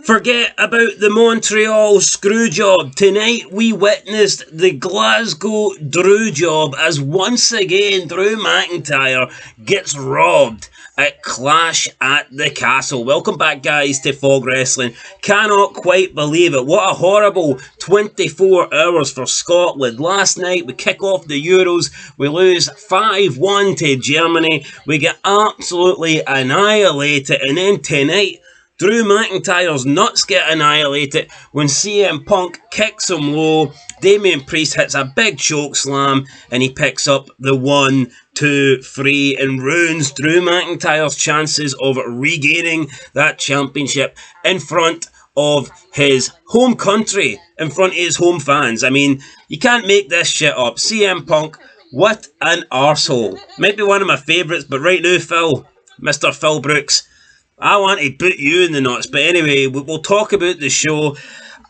Forget about the Montreal Screwjob. Tonight we witnessed the Glasgow Drewjob as once again Drew McIntyre gets robbed at Clash at the Castle. Welcome back, guys, to Fog Wrestling. Cannot quite believe it. What a horrible 24 hours for Scotland. Last night we kick off the Euros. We lose 5-1 to Germany. We get absolutely annihilated. And then tonight, Drew McIntyre's nuts get annihilated when CM Punk kicks him low. Damian Priest hits a big choke slam and he picks up the 1, 2, 3 and ruins Drew McIntyre's chances of regaining that championship in front of his home country, in front of his home fans. I mean, you can't make this shit up. CM Punk, what an arsehole. Might be one of my favourites, but right now, Phil, Mr. Phil Brooks, I want to boot you in the nuts. But anyway, we'll talk about the show.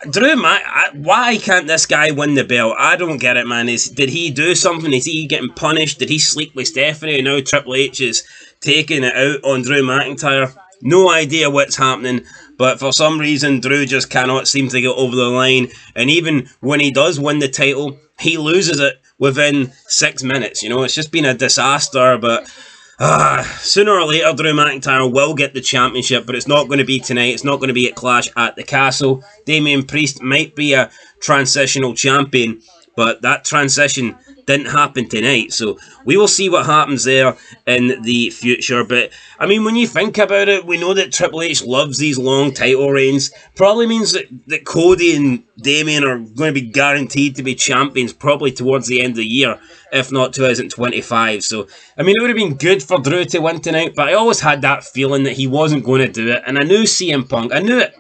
Why can't this guy win the belt? I don't get it, man. Did he do something? Is he getting punished? Did he sleep with Stephanie? And now Triple H is taking it out on Drew McIntyre. No idea what's happening. But for some reason, Drew just cannot seem to get over the line. And even when he does win the title, he loses it within 6 minutes. You know, it's just been a disaster. But sooner or later, Drew McIntyre will get the championship, but it's not going to be tonight. It's not going to be at Clash at the Castle. Damian Priest might be a transitional champion, but that transition didn't happen tonight. So we will see what happens there in the future. But, I mean, when you think about it, we know that Triple H loves these long title reigns. Probably means that Cody and Damian are going to be guaranteed to be champions probably towards the end of the year, if not 2025. So, I mean, it would have been good for Drew to win tonight, but I always had that feeling that he wasn't going to do it. And I knew CM Punk, I knew it.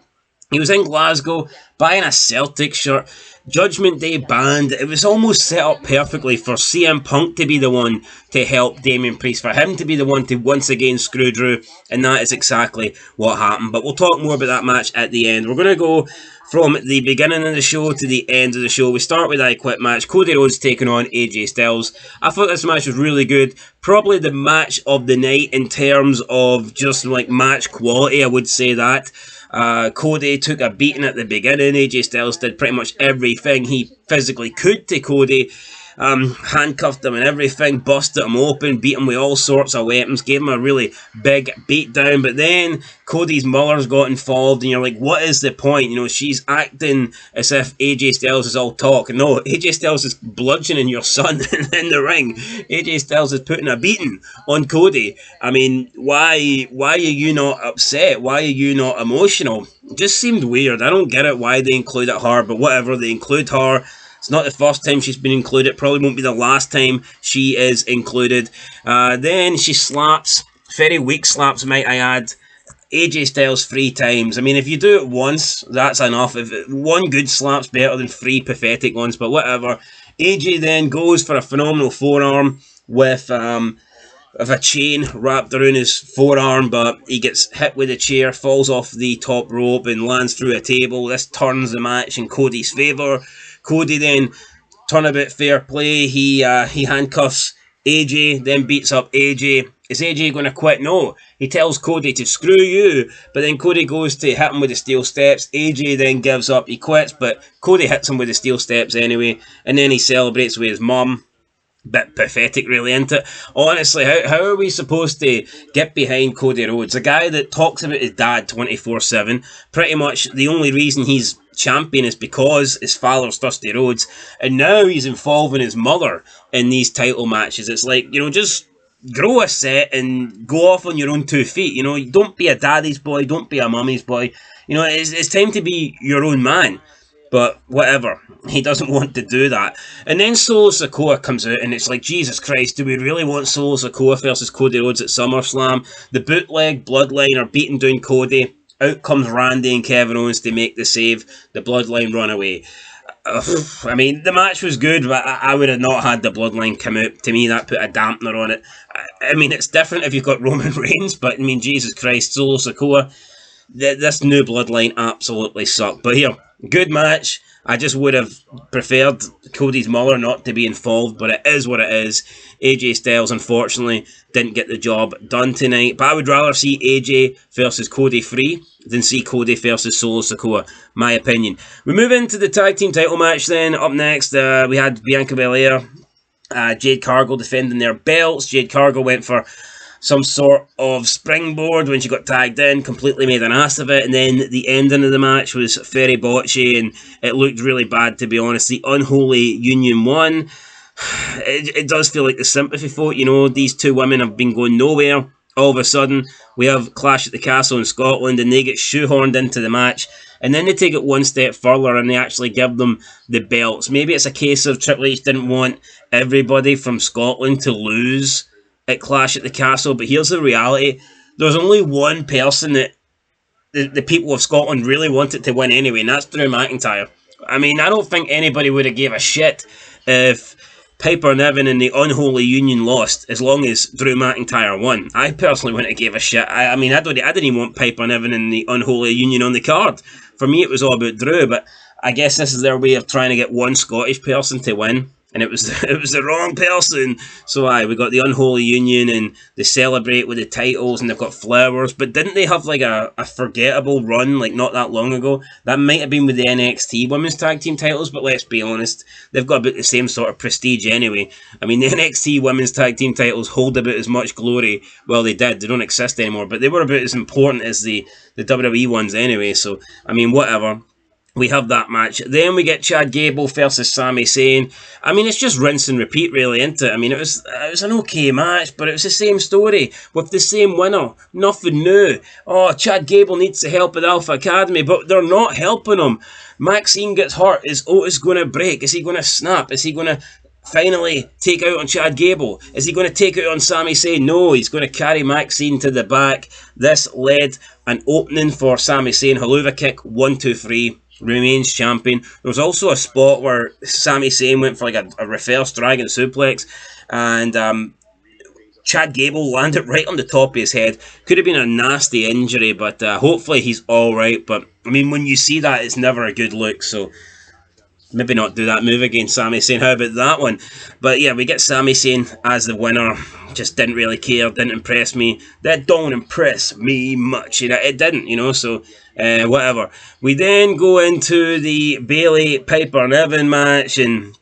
He was in Glasgow buying a Celtic shirt. Judgment Day band. It was almost set up perfectly for CM Punk to be the one to help Damian Priest, for him to be the one to once again screw Drew, and that is exactly what happened. But we'll talk more about that match at the end. We're going to go from the beginning of the show to the end of the show. We start with the I Quit match. Cody Rhodes taking on AJ Styles. I thought this match was really good. Probably the match of the night in terms of just like match quality, I would say that. Cody took a beating at the beginning. AJ Styles did pretty much everything he physically could to Cody. Handcuffed him and everything, busted him open, beat him with all sorts of weapons, gave him a really big beat down. But then Cody's mother's got involved, and you're like, what is the point? You know, she's acting as if AJ Styles is all talk. No, AJ Styles is bludgeoning your son in the ring. AJ Styles is putting a beating on Cody. I mean, why are you not upset? Why are you not emotional? It just seemed weird. I don't get it why they included her, but whatever, they include her. It's not the first time she's been included. Probably won't be the last time she is included. Then she slaps, very weak slaps, might I add, AJ Styles 3 times. I mean, if you do it once, that's enough. If one good slap's better than 3 pathetic ones, but whatever. AJ then goes for a phenomenal forearm with a chain wrapped around his forearm, but he gets hit with a chair, falls off the top rope and lands through a table. This turns the match in Cody's favour. Cody then, turnabout fair play, he handcuffs AJ, then beats up AJ. Is AJ going to quit? No. He tells Cody to screw you, but then Cody goes to hit him with the steel steps. AJ then gives up, he quits, but Cody hits him with the steel steps anyway, and then he celebrates with his mum. Bit pathetic, really, isn't it? Honestly, how are we supposed to get behind Cody Rhodes? A guy that talks about his dad 24/7. Pretty much the only reason he's champion is because his father's Dusty Rhodes, and now he's involving his mother in these title matches. It's like, you know, just grow a set and go off on your own 2 feet. You know, don't be a daddy's boy, don't be a mummy's boy. You know, it's time to be your own man. But whatever, he doesn't want to do that. And then Solo Sikoa comes out, and it's like, Jesus Christ, do we really want Solo Sikoa versus Cody Rhodes at SummerSlam? The bootleg Bloodline are beating down Cody. Out comes Randy and Kevin Owens to make the save. The Bloodline run away. I mean, the match was good, but I would have not had the Bloodline come out. To me, that put a dampener on it. I mean, it's different if you've got Roman Reigns, but I mean, Jesus Christ, Solo Sikoa. This new Bloodline absolutely sucked. But here, Good match. I just would have preferred Cody's mother not to be involved, but it is what it is. AJ Styles, unfortunately, didn't get the job done tonight. But I would rather see AJ versus Cody free than see Cody versus Solo Sikoa, my opinion. We move into the tag team title match then. Up next, we had Bianca Belair, Jade Cargill defending their belts. Jade Cargill went for some sort of springboard when she got tagged in, completely made an ass of it, and then the ending of the match was very botchy, and it looked really bad, to be honest. The Unholy Union won. It does feel like the sympathy vote, you know, these two women have been going nowhere. All of a sudden, we have Clash at the Castle in Scotland, and they get shoehorned into the match, and then they take it one step further, and they actually give them the belts. Maybe it's a case of Triple H didn't want everybody from Scotland to lose at Clash at the Castle, but here's the reality. There's only one person that the people of Scotland really wanted to win anyway, and that's Drew McIntyre. I mean, I don't think anybody would have gave a shit if Piper Niven and the Unholy Union lost, as long as Drew McIntyre won. I personally wouldn't have gave a shit. I didn't even want Piper Niven and the Unholy Union on the card. For me, it was all about Drew, but I guess this is their way of trying to get one Scottish person to win. And it was the wrong person. So we got the Unholy Union, and they celebrate with the titles, and they've got flowers. But didn't they have like a forgettable run like not that long ago? That might have been with the NXT Women's Tag Team titles, but let's be honest, they've got about the same sort of prestige anyway. I mean, the NXT Women's Tag Team titles hold about as much glory. Well, they did. They don't exist anymore, but they were about as important as the WWE ones anyway. So, I mean, whatever. We have that match. Then we get Chad Gable versus Sami Zayn. I mean, it's just rinse and repeat, really, isn't it? I mean, it was an okay match, but it was the same story with the same winner. Nothing new. Oh, Chad Gable needs the help of the Alpha Academy, but they're not helping him. Maxine gets hurt. Is Otis going to break? Is he going to snap? Is he going to finally take out on Chad Gable? Is he going to take out on Sami Zayn? No, he's going to carry Maxine to the back. This led an opening for Sami Zayn. Haluva kick, 1, 2, 3. Remains champion. There was also a spot where Sami Zayn went for like a reverse dragon suplex, and Chad Gable landed right on the top of his head. Could have been a nasty injury, but hopefully he's alright. But I mean, when you see that, it's never a good look, so maybe not do that move against Sami Zayn. How about that one? But yeah, we get Sami Zayn as the winner. Just didn't really care, didn't impress me. That don't impress me much, you know. It didn't, you know, so whatever. We then go into the Bayley Piper Niven match, and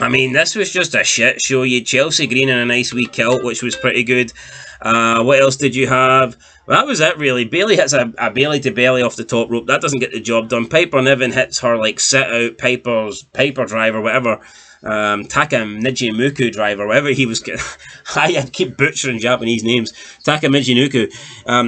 I mean, this was just a shit show. You had Chelsea Green in a nice wee kilt, which was pretty good. What else did you have? Well, that was it, really. Bayley hits a Bayley to belly off the top rope. That doesn't get the job done. Piper Niven hits her, like, sit-out Piper drive or whatever. Taka Michinoku drive or whatever he was. I keep butchering Japanese names. Taka Michinoku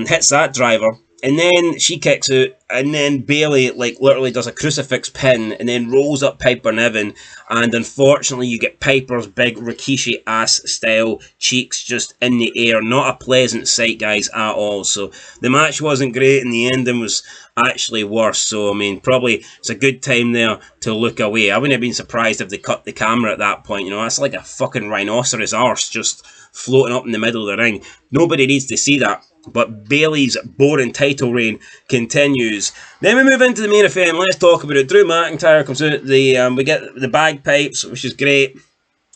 hits that driver. And then she kicks out, and then Bayley, like, literally does a crucifix pin, and then rolls up Piper Niven, and unfortunately you get Piper's big Rikishi ass style cheeks just in the air. Not a pleasant sight, guys, at all. So the match wasn't great, and the ending was actually worse. So, I mean, probably it's a good time there to look away. I wouldn't have been surprised if they cut the camera at that point, you know. That's like a fucking rhinoceros arse just floating up in the middle of the ring. Nobody needs to see that. But Bayley's boring title reign continues. Then we move into the main event. Let's talk about it. Drew McIntyre comes out. We get the bagpipes, which is great.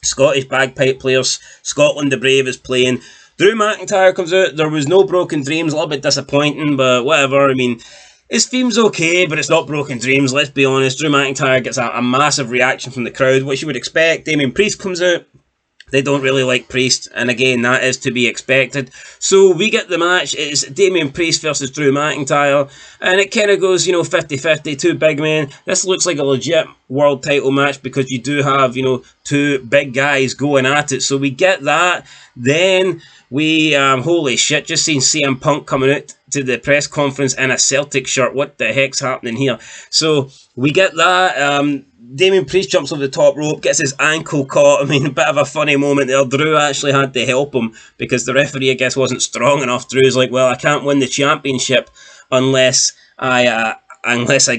Scottish bagpipe players. Scotland the Brave is playing. Drew McIntyre comes out. There was no Broken Dreams. A little bit disappointing, but whatever. I mean, his theme's okay, but it's not Broken Dreams. Let's be honest. Drew McIntyre gets a massive reaction from the crowd, which you would expect. Damien Priest comes out. They don't really like Priest, and again, that is to be expected. So we get the match. It's Damien Priest versus Drew McIntyre, and it kind of goes, you know, 50-50, two big men. This looks like a legit world title match because you do have, you know, two big guys going at it. So we get that. Then we, holy shit, just seen CM Punk coming out to the press conference in a Celtic shirt. What the heck's happening here? So we get that. Damien Priest jumps over the top rope, gets his ankle caught. I mean, a bit of a funny moment there. Drew actually had to help him because the referee, I guess, wasn't strong enough. Drew's like, well, I can't win the championship unless I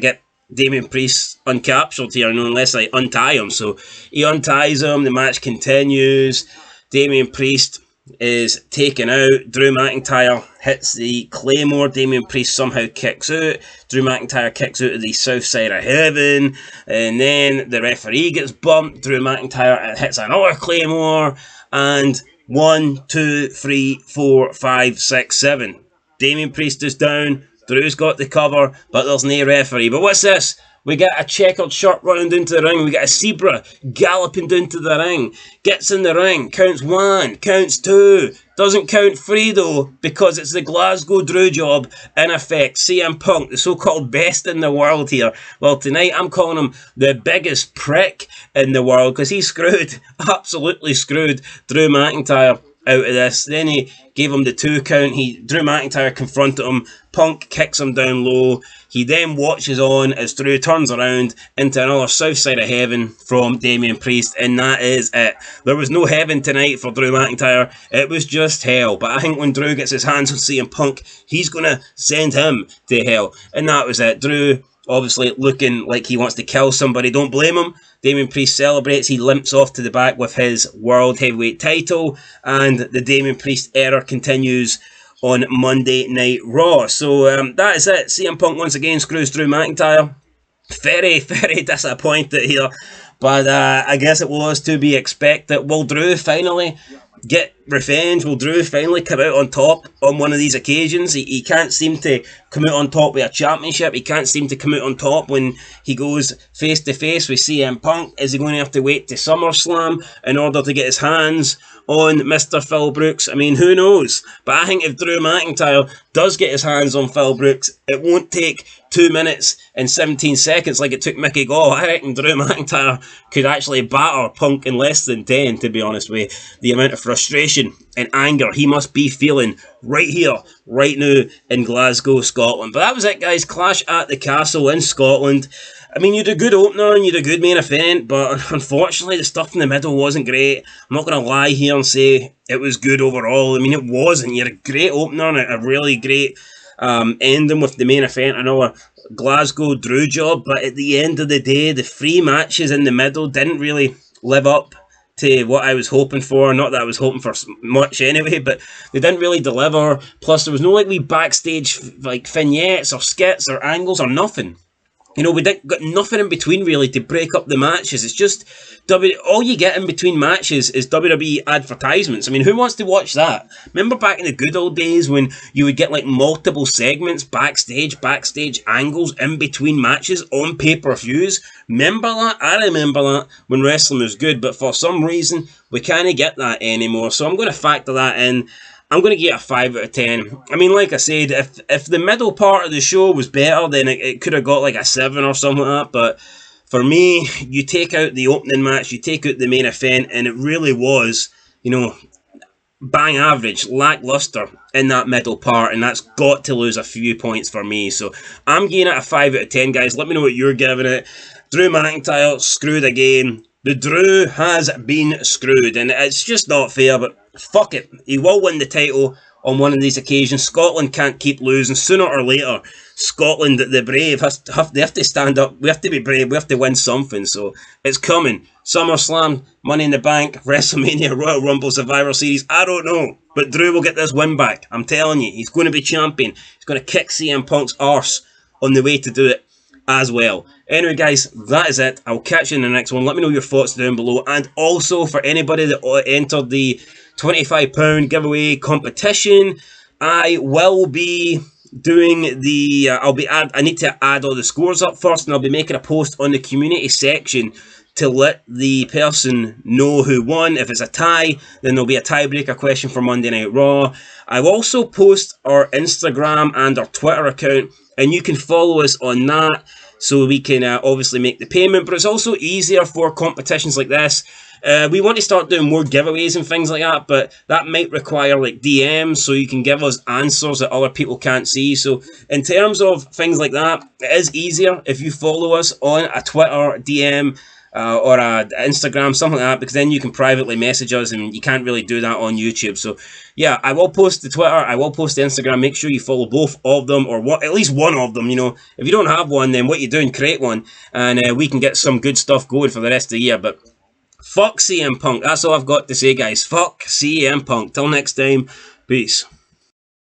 get Damien Priest uncaptured here, and unless I untie him. So he unties him. The match continues. Damien Priest is taken out. Drew McIntyre hits the Claymore. Damian Priest somehow kicks out. Drew McIntyre kicks out of the south side of heaven. And then the referee gets bumped. Drew McIntyre hits another Claymore. And 1, 2, 3, 4, 5, 6, 7. Damian Priest is down. Drew's got the cover, but there's no referee. But what's this? We get a checkered shirt running down to the ring. We get a zebra galloping down to the ring. Gets in the ring. Counts 1. Counts 2. Doesn't count 3 though, because it's the Glasgow Drewjob in effect. CM Punk, the so-called best in the world here. Well, tonight I'm calling him the biggest prick in the world, because he screwed, absolutely screwed Drew McIntyre out of this. Then he gave him the 2 count. Drew McIntyre confronted him. Punk kicks him down low. He then watches on as Drew turns around into another south side of heaven from Damian Priest, and that is it. There was no heaven tonight for Drew McIntyre. It was just hell. But I think when Drew gets his hands on CM Punk, he's going to send him to hell. And that was it. Drew obviously looking like he wants to kill somebody. Don't blame him. Damian Priest celebrates. He limps off to the back with his World Heavyweight title, and the Damian Priest era continues on Monday Night Raw. So that is it. CM Punk once again screws Drew McIntyre. Very, very disappointed here. But I guess it was to be expected. Will Drew finally get revenge? Will Drew finally come out on top on one of these occasions? He can't seem to come out on top with a championship. He can't seem to come out on top when he goes face to face with CM Punk. Is he going to have to wait to SummerSlam in order to get his hands on Mr. Phil Brooks? I mean, who knows? But I think if Drew McIntyre does get his hands on Phil Brooks, it won't take 2 minutes and 17 seconds like it took Mickey Gall. I reckon Drew McIntyre could actually batter Punk in less than 10, to be honest with you. The amount of frustration and anger he must be feeling right here, right now in Glasgow, Scotland. But that was it, guys. Clash at the Castle in Scotland. I mean, you had a good opener and you had a good main event, but unfortunately the stuff in the middle wasn't great. I'm not going to lie here and say it was good overall. I mean, it wasn't. You had a great opener and a really great ending with the main event. I know a Glasgow Drewjob, but at the end of the day, the 3 matches in the middle didn't really live up to what I was hoping for. Not that I was hoping for much anyway, but they didn't really deliver. Plus, there was no like wee backstage like vignettes or skits or angles or nothing. You know, we got nothing in between really to break up the matches. It's just all you get in between matches is WWE advertisements. I mean, who wants to watch that? Remember back in the good old days when you would get like multiple segments, backstage angles in between matches on pay-per-views? Remember that? I remember that when wrestling was good, but for some reason we can't get that anymore. So I'm going to factor that in. I'm going to give it a 5 out of 10. I mean, like I said, if the middle part of the show was better, then it could have got like a 7 or something like that. But for me, you take out the opening match, you take out the main event, and it really was, you know, bang average, lackluster in that middle part, and that's got to lose a few points for me. So I'm giving it a 5 out of 10, guys. Let me know what you're giving it. Drew McIntyre screwed again. The Drew has been screwed, and it's just not fair, but fuck it. He will win the title on one of these occasions. Scotland can't keep losing. Sooner or later, Scotland, the brave, they have to stand up. We have to be brave. We have to win something, so it's coming. SummerSlam, Money in the Bank, WrestleMania, Royal Rumble, Survivor Series, I don't know. But Drew will get this win back. I'm telling you, he's going to be champion. He's going to kick CM Punk's arse on the way to do it as well. Anyway, guys, that is it. I'll catch you in the next one. Let me know your thoughts down below. And also, for anybody that entered the £25 giveaway competition, I will be doing the... I need to add all the scores up first, and I'll be making a post on the community section to let the person know who won. If it's a tie, then there'll be a tiebreaker question for Monday Night Raw. I'll also post our Instagram and our Twitter account, and you can follow us on that so we can obviously make the payment. But it's also easier for competitions like this. We want to start doing more giveaways and things like that, but that might require like DMs so you can give us answers that other people can't see. So in terms of things like that, it is easier if you follow us on a Twitter DM or a Instagram, something like that, because then you can privately message us, and you can't really do that on YouTube. So yeah, I will post the Twitter, I will post the Instagram. Make sure you follow both of them, or at least one of them. You know, if you don't have one, then what you're doing, create one, and we can get some good stuff going for the rest of the year. But Fuck CM Punk. That's all I've got to say, guys. Fuck CM Punk. Till next time, peace.